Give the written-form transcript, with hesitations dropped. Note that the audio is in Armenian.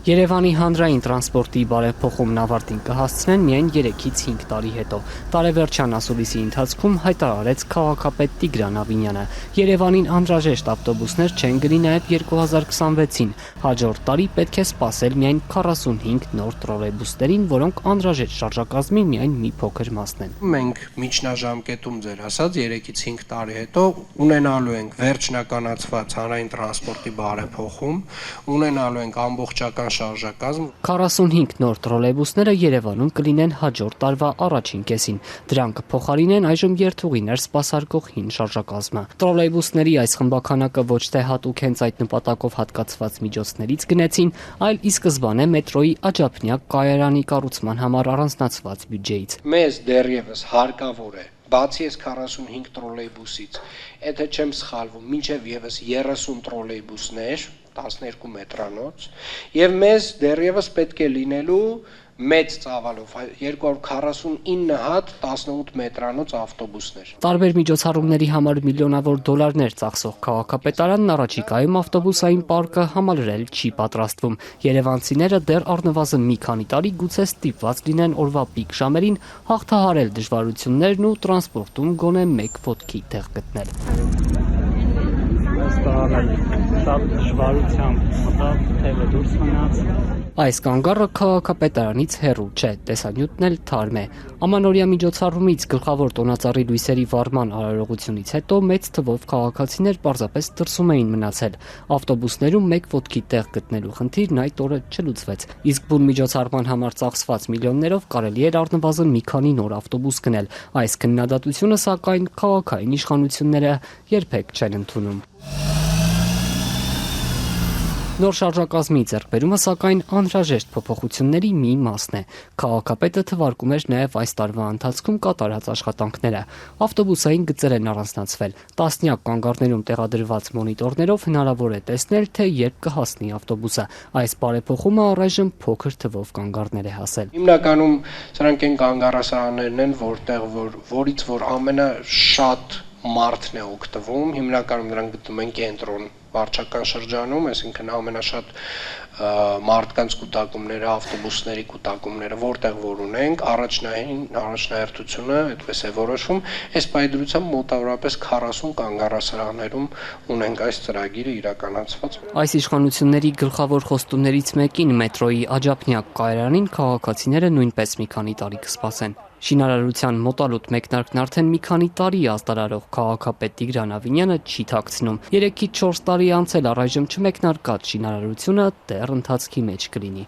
Երևանի հանրային տրանսպորտի բարեփոխումն ավարտին կհասցնեն միայն 3-ից 5 տարի հետո։ Տարեվերջյան ասուլիսի ընթացքում հայտարարեց քաղաքապետ Տիգրան Ավինյանը։ Երևանին անհրաժեշտ ավտոբուսներ չեն գնի նաև 2026-ին։ Հաջորդ տարի պետք է սպասել միայն 45 նոր տրոլեյբուսներին, որոնք անհրաժեշտ շարժակազմի միայն մի փոքր մասն են։ Մենք միջնաժամկետում ձեր ասած 3-ից 5 տարի հետո ունենալու ենք վերջնականացված հանրային տրանսպորտի բարեփոխում, ունենալու ենք ամբողջական շարժակազմ։ 45 նոր տրոլեյբուսները Երևանում կլինեն հաջորդ տարվա առաջին կեսին։ Դրանք կփոխարինեն այժմ երթուղիներ սպասարկող հին շարժակազմը։ Տրոլեյբուսների այս խմբաքանակը ոչ թե հատուկ հենց այդ նպատակով հատկացված միջոցներից գնեցին, այլ ի սկզբանե մետրոյի Աջափնյակ կայարանի կառուցման համար առանձնացված բյուջեից։ Մեզ դեռևս հարկավոր է բացի այս 45 տրոլեյբուսից, եթե չեմ սխալվում, մինչև եւս 30 տրոլեյբուսներ 12 մետրանոց եւ մեզ դեռևս պետք է լինելու մեծ ծավալով 249 հատ 18 մետրանոց ավտոբուսներ։ Տարբեր միջոցառումների համար միլիոնավոր դոլարներ ծախսող քաղաքապետարանն առաջիկայում ավտոբուսային պարկը համալրել չի պատրաստվում։ Երևանցիները դեռ առնվազն մի քանի տարի գուցե ստիպված լինեն օրվա պիկ ժամերին հաղթահարել դժվարություններն ու տրանսպորտում գոնե մեկ ոտքի տեղ գտնել։ Շատ դժվարությամբ մտավ, թևը դուրս մնաց։ Այս կանգառը քաղաքապետարանից հեռու չէ, տեսանյութն էլ թարմ է։ Ամանորյա միջոցառումից գլխավոր տոնածառի լույսերի վառման արարողությունից հետո մեծ թվով քաղաքացիներ պարզապես դրսում էին մնացել։ Ավտոբուսներում մեկ ոտքի տեղ գտնելու խնդիրն այդ օրը չլուծվեց։ Իսկ բուն միջոցառման համար ծախսված միլիոններով կարելի էր առնվազն մի քանի նոր ավտոբուս գնել։ Այս քննադատությունը, սակայն, քաղաքային իշխանությունները երբեք չեն ընդունում։ Նոր շարժակազմի ձեռքբերումը, սակայն, անհրաժեշտ փոփոխությունների մի մասն է։ Քաղաքապետը թվարկում էր նաև այս տարվա ընթացքում կատարած աշխատանքները։ Ավտոբուսային գծեր են առանձնացվել։ Տասնյակ կանգառներում տեղադրված մոնիտորներով հնարավոր է տեսնել, թե երբ կհասնի ավտոբուսը։ Այս բարեփոխումը առայժմ փոքր թվով կանգառներ է հասել։ Հիմնականում սրանք են կանգառասարաններն են, որից ամենաշատ մարդն է օգտվում, հիմնականում նրանք գտնում են կենտրոն վարչական շրջանում, այսինքն ամենաշատ մարդկանց կուտակումները, ավտոբուսների կուտակումները, որտեղ որ ունենք, առաջնահերթությունը այդպես է որոշվում, այս պայդրությամբ մոտավորապես 40 կանգառասարաններում ունենք այս ծրագիրը իրականացված։ Այս իշխանությունների գլխավոր խոստումներից մեկին մետրոյի Աջափնյակ կայարանին քաղաքացիները նույնպես մի քանի տարի կսպասեն։ Շինարարության մոտալուտ մեկնարկն արդեն մի քանի տարի աստարարող քաղաքապետ Տիգրան Ավինյանը չի թաքցնում։ 3-ից 4 տարի անցել առայժմ չմեկնարկած շինարարությունը դեռ ընթացքի մեջ կլինի։